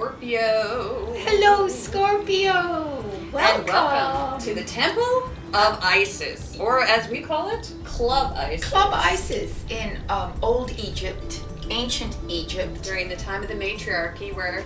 Scorpio. Hello, Scorpio. Welcome. And welcome to the Temple of Isis, or as we call it, Club Isis. Club Isis in Old Egypt, ancient Egypt. During the time of the matriarchy, where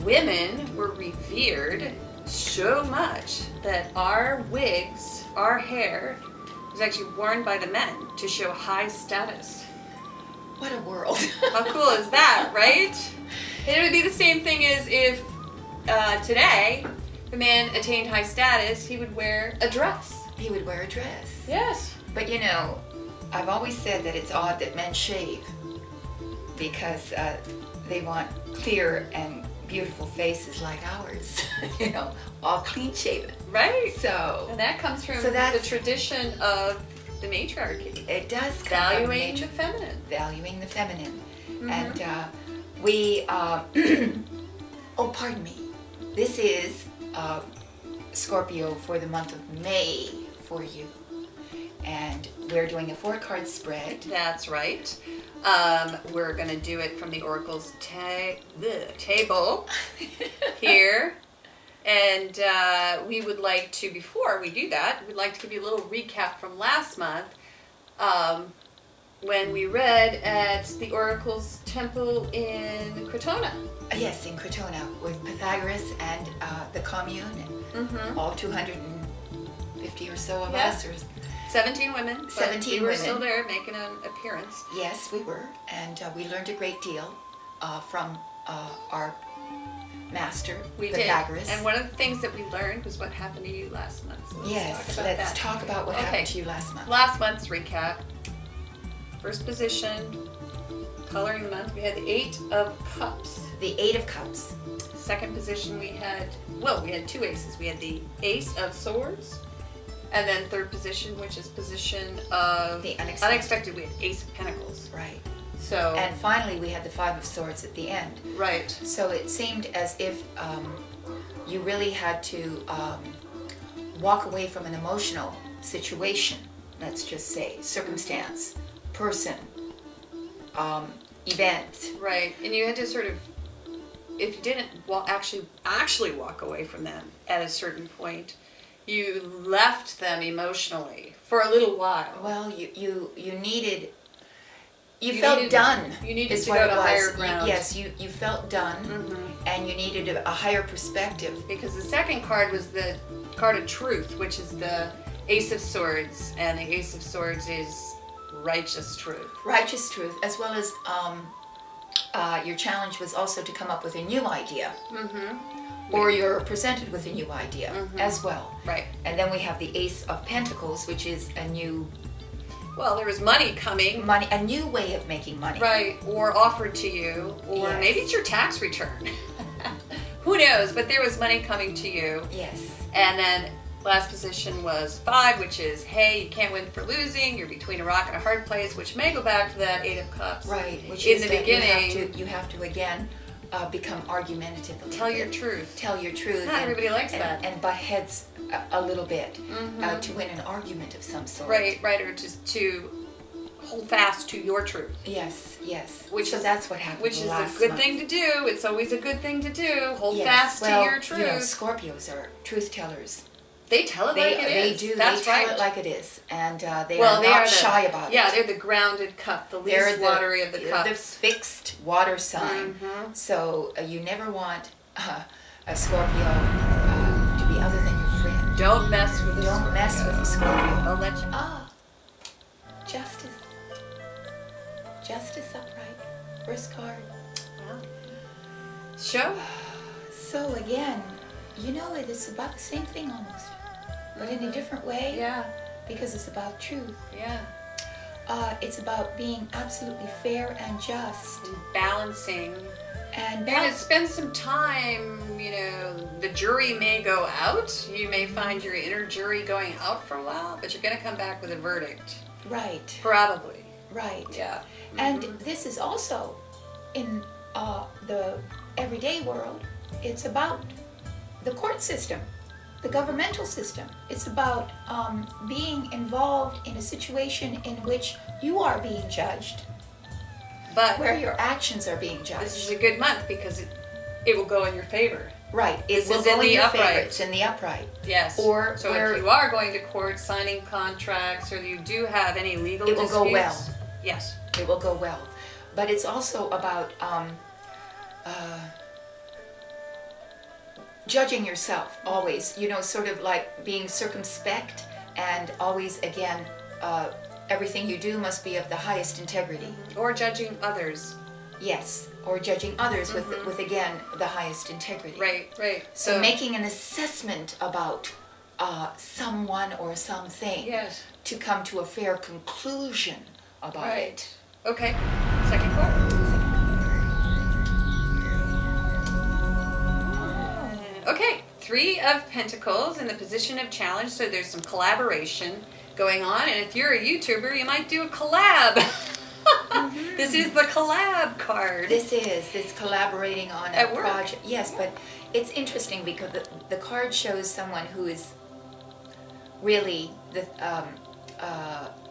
women were revered so much that our wigs, our hair, was actually worn by the men to show high status. What a world. How cool is that, right? And it would be the same thing as if today the man attained high status, he would wear a dress. He would wear a dress. Yes. But you know, I've always said that it's odd that men shave because they want clear and beautiful faces like ours, you know, all clean shaven. Right. So, and that comes from the tradition of the matriarchy. It does come valuing the feminine. Valuing the feminine. Mm-hmm. And we, oh, pardon me. This is Scorpio for the month of May for you. And we're doing a 4-card spread. That's right. We're going to do it from the Oracle's table here. And we would like to, before we do that, we'd like to give you a little recap from last month when we read at the Oracle's temple in Crotona. Yes, in Crotona with Pythagoras and the commune, and all 250 or so of us. Or 17 women. 17 we were women. Still there making an appearance. Yes, we were. And we learned a great deal from our master, Pythagoras. Did. And one of the things that we learned was what happened to you last month. So let's talk about what happened to you last month. Last month's recap. First position, coloring the month, we had the 8 of Cups. The 8 of Cups. Second position we had 2 aces. We had the Ace of Swords. And then third position, which is position of the unexpected, we had Ace of Pentacles. Right. So, and finally we had the 5 of Swords at the end. Right. So it seemed as if you really had to walk away from an emotional situation, let's just say, circumstance, person, event. Right. And you had to sort of, if you didn't actually walk away from them at a certain point, you left them emotionally for a little while. Well, you needed... You felt done. You needed to go to higher ground. Yes, you felt done, and you needed a higher perspective. Because the second card was the card of truth, which is the Ace of Swords, and the Ace of Swords is righteous truth. Righteous truth, as well as your challenge was also to come up with a new idea. Or you're presented with a new idea as well. Right. And then we have the Ace of Pentacles, which is a new... Well, there was money coming. Money, a new way of making money. Right, or offered to you, or maybe it's your tax return. Who knows, but there was money coming to you. Yes. And then last position was 5, which is, hey, you can't win for losing, you're between a rock and a hard place, which may go back to that 8 of Cups. Right, which in is the beginning. You have to again, become argumentative a little Tell bit. your truth. Tell your truth. Not everybody likes that. And butt heads a little bit to win an argument of some sort. Right, or just to hold fast to your truth. Yes, yes. So that's what happened. Which is a good thing to do. It's always a good thing to do. Hold fast to your truth. You know, Scorpios are truth tellers. They tell it like it is. They do. That's they tell it like it is, and they are not shy about it. Yeah, they're the grounded cup, the least watery of the cups. The fixed water sign. So you never want a Scorpio to be other than your friend. Don't mess with a Scorpio. Don't mess with a Scorpio. I'll let you. Justice. Justice upright. First card. Wow. Show. So again, you know, it is about the same thing almost, but in a different way. Yeah. Because it's about truth. Yeah. It's about being absolutely fair and just. And balancing. And to spend some time, you know, the jury may go out. You may find your inner jury going out for a while, but you're going to come back with a verdict. Right. Probably. Right. Yeah. And this is also in the everyday world. It's about the court system, the governmental system. It's about being involved in a situation in which you are being judged. But where your actions are being judged. This is a good month because it will go in your favor. Right. It This will is go in in the your upright. favor. It's in the upright. Yes. Or so where if you are going to court, signing contracts, or you do have any legal it will disputes, go well. Yes. It will go well. But it's also about judging yourself always, you know, sort of like being circumspect, and always, again, everything you do must be of the highest integrity. Or judging others. Yes, or judging others with again, the highest integrity. Right, right. So making an assessment about someone or something, yes, to come to a fair conclusion about it. Okay, second card. Okay, Three of Pentacles in the position of challenge, so there's some collaboration going on, and if you're a YouTuber, you might do a collab. This is the collab card. This collaborating on a project. Yes, but it's interesting because the card shows someone who is really the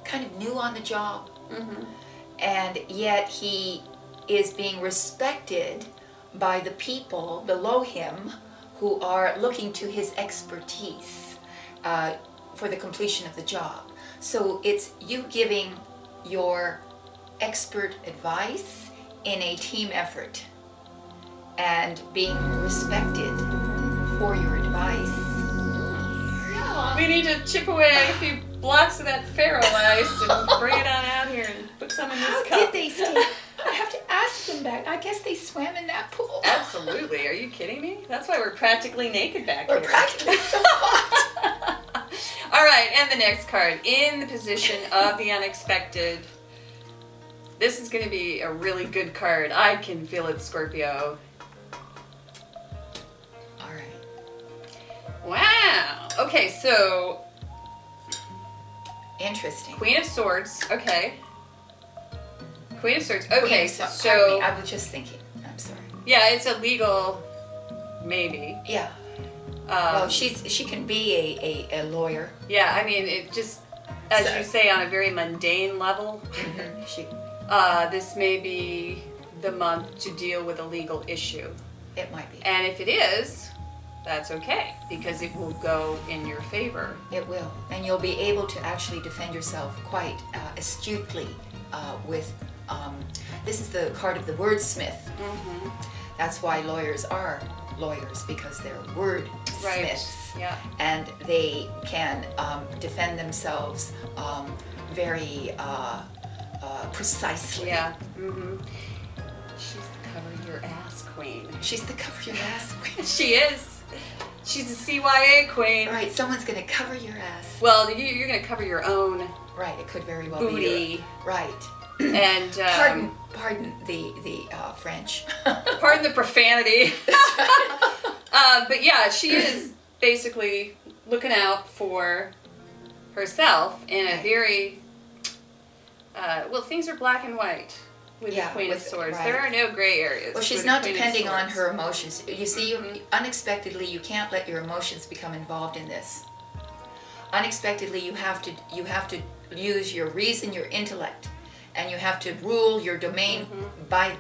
kind of new on the job, and yet he is being respected by the people below him who are looking to his expertise for the completion of the job. So it's you giving your expert advice in a team effort and being respected for your advice. Yeah. We need to chip away a few blocks of that Pharaoh ice and bring it on out here and put some in this cup. How did they stay? I have to ask them back. I guess they swam in that pool. Absolutely. Are you kidding me? That's why we're practically naked back here. We're practically so hot. All right, and the next card, in the position of the unexpected. This is going to be a really good card. I can feel it, Scorpio. All right. Wow. Okay, so interesting. Queen of Swords. Okay. Queen of Swords. Okay, so I was just thinking. I'm sorry. Yeah, it's a legal, maybe. Yeah. Well, she can be a lawyer. Yeah, I mean, it just, as you say, on a very mundane level. This may be the month to deal with a legal issue. It might be. And if it is, that's okay, because it will go in your favor. It will. And you'll be able to actually defend yourself quite astutely with, this is the card of the wordsmith. That's why lawyers are lawyers, because they're wordsmiths. Right. Yeah. And they can defend themselves very precisely. Yeah. She's the cover your ass queen. She's the cover your ass queen. She is. She's a CYA queen. Right, someone's going to cover your ass. Well, you're going to cover your own. Right, it could very well booty. Be right. And pardon the French. Pardon the profanity. But yeah, she is basically looking out for herself in a very well, things are black and white with the Queen of Swords. Right. There are no gray areas. Well, she's not depending on her emotions. You see, unexpectedly, you can't let your emotions become involved in this. Unexpectedly, you have to use your reason, your intellect, and you have to rule your domain by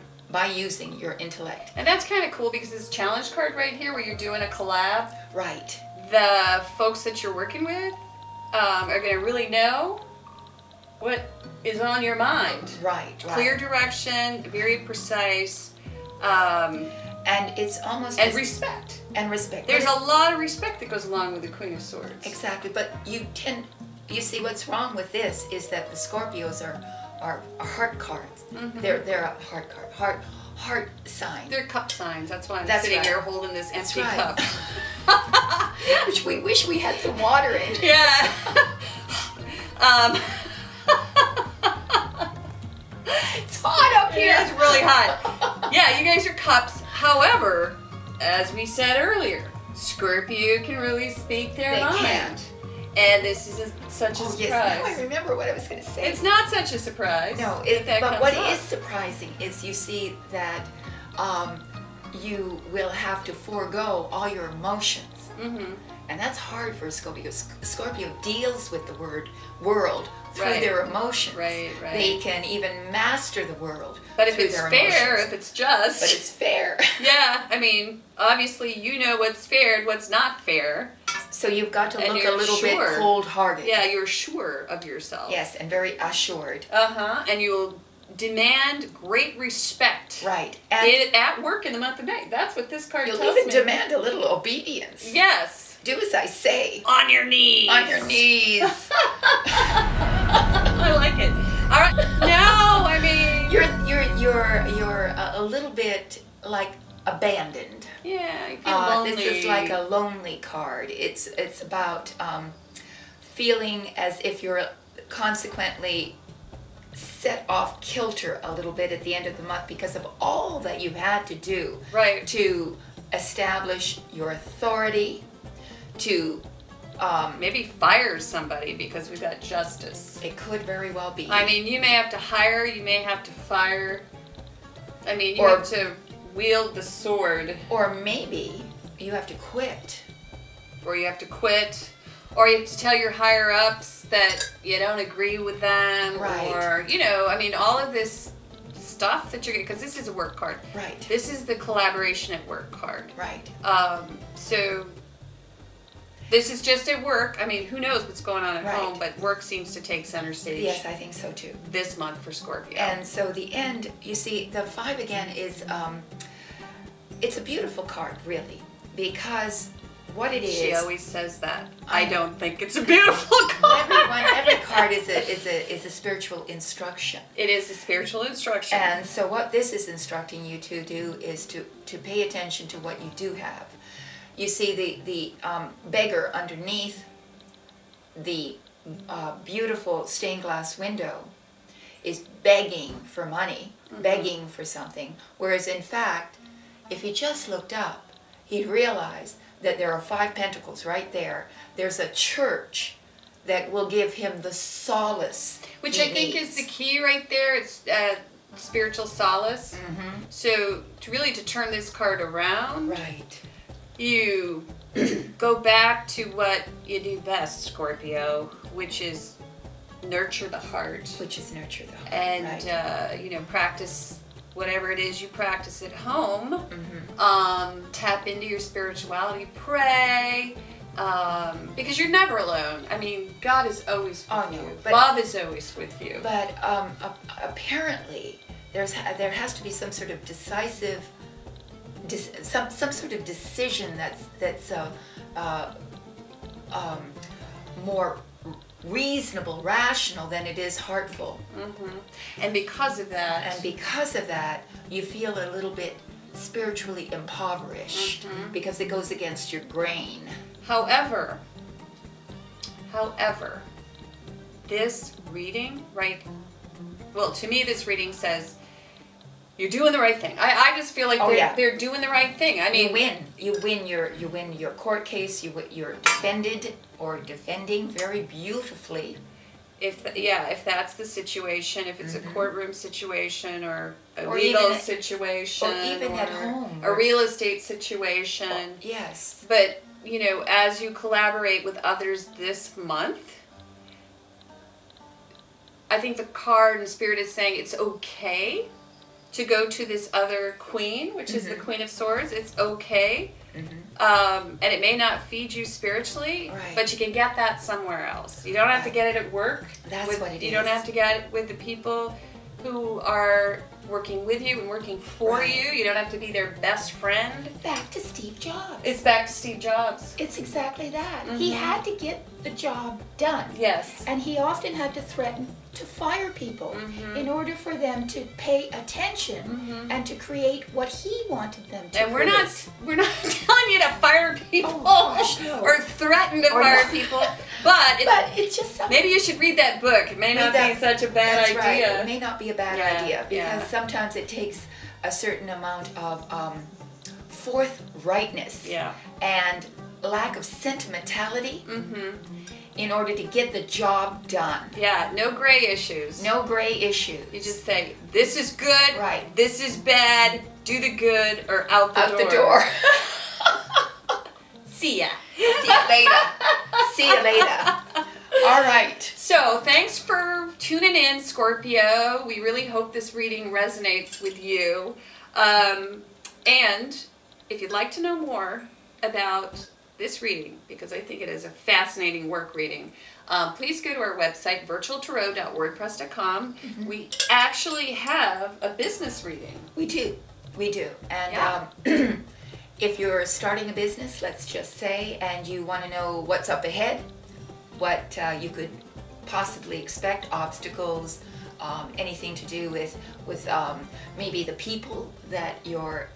using your intellect. And that's kind of cool because this challenge card right here, where you're doing a collab. Right. The folks that you're working with are going to really know what is on your mind. Right. Clear direction, very precise. And it's almost... And respect. And respect. There's a lot of respect that goes along with the Queen of Swords. Exactly, but you see what's wrong with this is that the Scorpios are heart cards. They're a heart card. Heart sign. They're cup signs. That's why I'm sitting here holding this empty cup. Which we wish we had some water in. Yeah. It's hot up here. It's really hot. Yeah, you guys are cups. However, as we said earlier, Scorpio can really speak their mind. Can't. And this is such a surprise. Yes, now I remember what I was going to say. It's not such a surprise. No, but what is surprising is you see that you will have to forego all your emotions. Mm-hmm. And that's hard for a Scorpio. Scorpio deals with the world through Right. their emotions. Right, right. They can even master the world But if through it's their fair, emotions. if it's just. But it's fair. Yeah, I mean, obviously you know what's fair and what's not fair. So you've got to And look a you're little sure. bit cold-hearted. Yeah, you're sure of yourself. Yes, and very assured. Uh-huh. And you'll demand great respect. Right. And At work in the month of May. That's what this card you'll tells even me. demand a little obedience. Yes. Do as I say. On your knees. On your knees. I like it. All right. No, I mean. You're a little bit like abandoned. Yeah, you feel lonely. This is like a lonely card. It's about feeling as if you're consequently set off kilter a little bit at the end of the month because of all that you've had to do Right. to establish your authority, to Maybe fire somebody because we've got justice. it could very well be. I mean, you may have to hire, you may have to fire. I mean, you Or- have to wield the sword. Or maybe you have to quit. Or you have to quit. Or you have to tell your higher ups that you don't agree with them. Right. Or, you know, I mean, all of this stuff that you're getting, because this is a work card. Right. This is the collaboration at work card. Right. So this is just at work. I mean, who knows what's going on at Right. home, but work seems to take center stage Yes, I think so too. this month for Scorpio. And so the end, you see, the 5 again is, it's a beautiful card, really, because what it is. She always says that. I I don't think it's a beautiful card. Every card is a spiritual instruction. It is a spiritual instruction. And so what this is instructing you to do is to pay attention to what you do have. You see the beggar underneath the beautiful stained glass window is begging for money, begging for something, whereas in fact, if he just looked up, he'd realize that there are 5 pentacles right there. There's a church that will give him the solace Which he I think needs. is the key right there. It's spiritual solace. Mm-hmm. So to turn this card around, Right. you go back to what you do best, Scorpio, which is nurture the heart. Which is nurture the heart. And right. practice whatever it is you practice at home. Mm-hmm. Tap into your spirituality, pray, because you're never alone. I mean, God is always with Oh, no, you. but- Love is always with you. But apparently, there has to be some sort of decisive, some sort of decision that's more reasonable, rational than it is heartful. And because of that, And because of that, you feel a little bit spiritually impoverished because it goes against your grain. however, this reading, right? Well, to me, this reading says you're doing the right thing. I just feel like Oh, yeah. they're doing the right thing. I mean, You win your court case. You're defended or defending very beautifully. if that's the situation, if it's a courtroom situation or a Or legal even at- situation, or even at home, a real estate situation. Yes. But as you collaborate with others this month, I think the card and spirit is saying it's okay to go to this other queen, which is the Queen of Swords. It's okay. And it may not feed you spiritually, Right. but you can get that somewhere else. You don't have to Right. get it at work. That's what it You don't is. have to get it with the people who are working with you and working for Right. you. You don't have to be their best friend. Back to Steve Jobs. It's back to Steve Jobs. It's exactly that. He had to get the job done. Yes. And he often had to threaten to fire people in order for them to pay attention and to create what he wanted them to And we're create. not telling you to fire people Oh, gosh, no. or threaten to Or fire no. people, but It's just something. maybe you should read that book. It may not be such a bad That's idea. right. It may not be a bad Yeah, idea because yeah. sometimes it takes a certain amount of forthrightness Yeah. and lack of sentimentality in order to get the job done. Yeah, no gray issues. No gray issues. You just say, this is good, right. This is bad, do the good, or out the door. Out the door. See ya. See ya later. See you later. All right. So, thanks for tuning in, Scorpio. We really hope this reading resonates with you. And if you'd like to know more about this reading, because I think it is a fascinating work reading, please go to our website, virtualtarot.wordpress.com. Mm-hmm. We actually have a business reading. We do. We do. And if you're starting a business, let's just say, and you want to know what's up ahead, what you could possibly expect, obstacles, anything to do with maybe the people that you're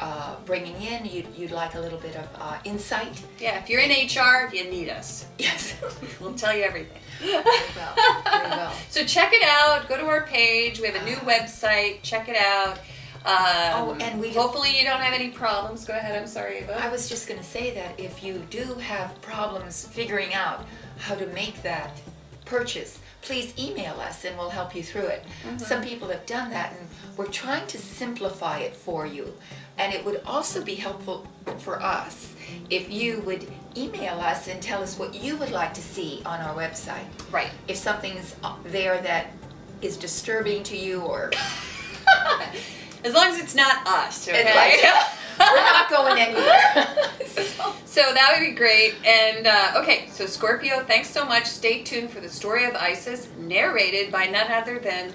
bringing in, you'd like a little bit of insight. Yeah, if you're in HR, you need us. Yes. We'll tell you everything. Very well. Very well. So check it out. Go to our page. We have a new website. Check it out. And we hopefully you don't have any problems. Go ahead. I'm sorry, Eva. I was just going to say that if you do have problems figuring out how to make that purchase, please email us and we'll help you through it. Mm-hmm. Some people have done that, and we're trying to simplify it for you. And it would also be helpful for us if you would email us and tell us what you would like to see on our website. Right. If something's there that is disturbing to you, or as long as it's not us, okay? We're not going anywhere. So that would be great. And okay, so Scorpio, thanks so much. Stay tuned for the story of Isis, narrated by none other than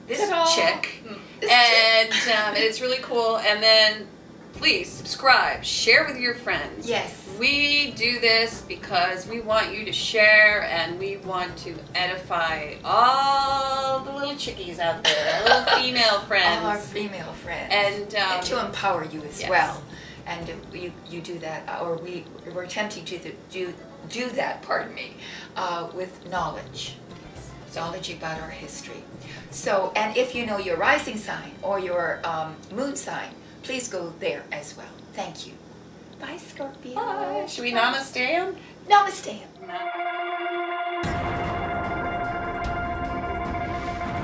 this chick. And it's really cool. And then please subscribe, share with your friends. Yes. We do this because we want you to share, and we want to edify all the little chickies out there, our little female friends. All our female friends. And to empower you as well. And you do that, or we're attempting to do that, pardon me, with knowledge. Knowledge about our history. So, and if you know your rising sign or your moon sign, please go there as well. Thank you. Bye, Scorpio. Bye. Should we namaste him? Namaste him.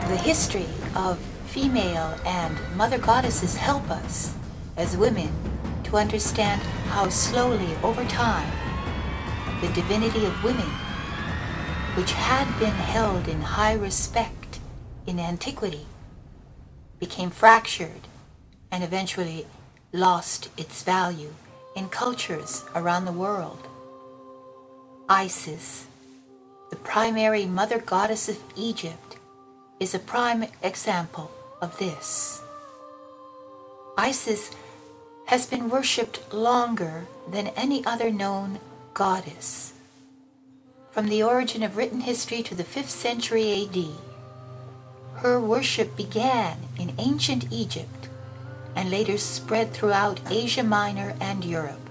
The history of female and mother goddesses help us, as women, to understand how slowly, over time, the divinity of women, which had been held in high respect in antiquity, became fractured and eventually lost its value in cultures around the world. Isis, the primary mother goddess of Egypt, is a prime example of this. Isis has been worshipped longer than any other known goddess. From the origin of written history to the 5th century AD, her worship began in ancient Egypt and later spread throughout Asia Minor and Europe.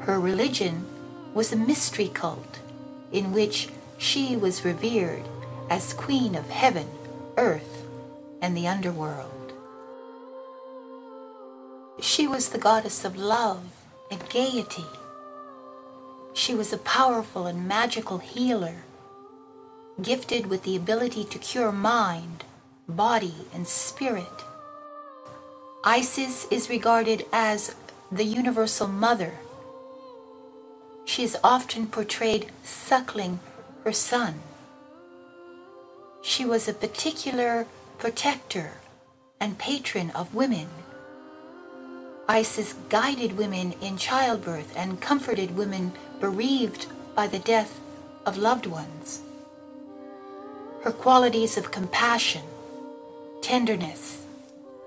Her religion was a mystery cult in which she was revered as queen of heaven, earth, and the underworld. She was the goddess of love and gaiety. She was a powerful and magical healer, gifted with the ability to cure mind, body, and spirit. Isis is regarded as the universal mother. She is often portrayed suckling her son. She was a particular protector and patron of women. Isis guided women in childbirth and comforted women bereaved by the death of loved ones. Her qualities of compassion, tenderness,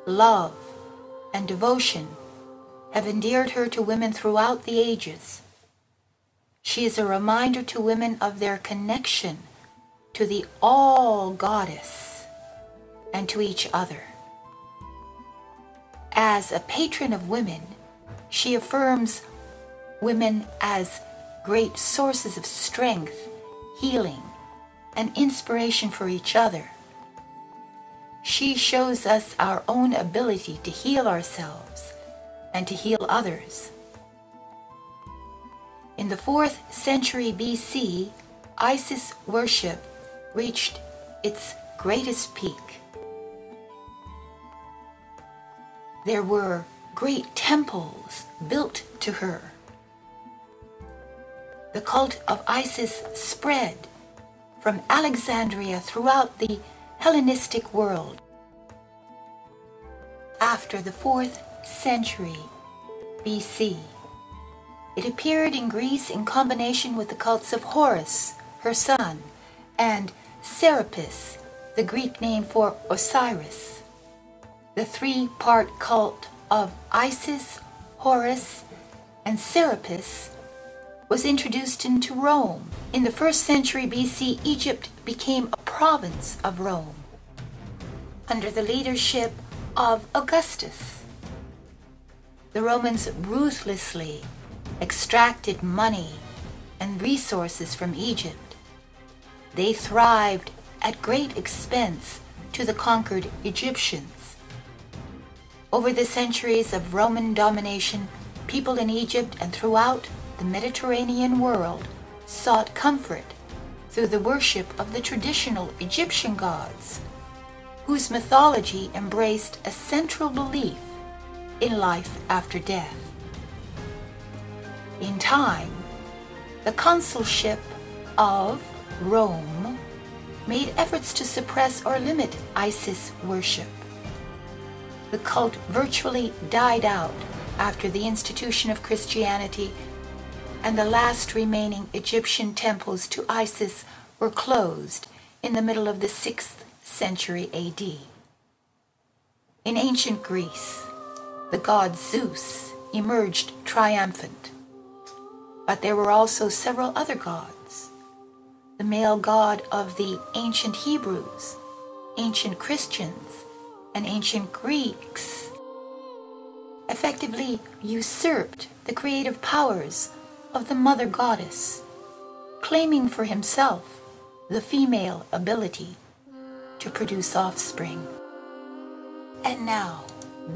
love, and devotion have endeared her to women throughout the ages. She is a reminder to women of their connection to the All-Goddess and to each other. As a patron of women, she affirms women as great sources of strength, healing, and inspiration for each other. She shows us our own ability to heal ourselves and to heal others. In the 4th century BC, Isis worship reached its greatest peak. There were great temples built to her. The cult of Isis spread from Alexandria throughout the Hellenistic world. After the 4th century BC, it appeared in Greece in combination with the cults of Horus, her son, and Serapis, the Greek name for Osiris. The three-part cult of Isis, Horus, and Serapis was introduced into Rome. In the 1st century BC, Egypt became a province of Rome under the leadership of Augustus. The Romans ruthlessly extracted money and resources from Egypt. They thrived at great expense to the conquered Egyptians. Over the centuries of Roman domination, people in Egypt and throughout the Mediterranean world sought comfort through the worship of the traditional Egyptian gods, whose mythology embraced a central belief in life after death. In time, the consulship of Rome made efforts to suppress or limit Isis worship. The cult virtually died out after the institution of Christianity, and the last remaining Egyptian temples to Isis were closed in the middle of the 6th century AD. In ancient Greece, the god Zeus emerged triumphant, but there were also several other gods. The male god of the ancient Hebrews, ancient Christians, and ancient Greeks effectively usurped the creative powers of the mother goddess, claiming for himself the female ability to produce offspring. And now,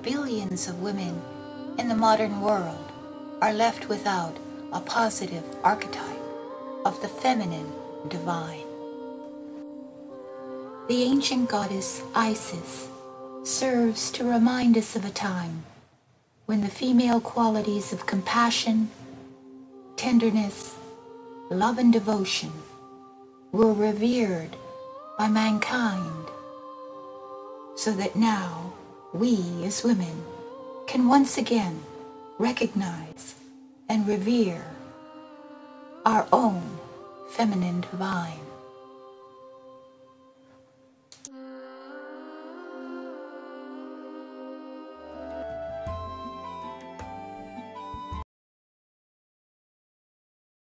billions of women in the modern world are left without a positive archetype of the feminine divine. The ancient goddess Isis serves to remind us of a time when the female qualities of compassion, tenderness, love, and devotion were revered by mankind, so that now we as women can once again recognize and revere our own feminine divine.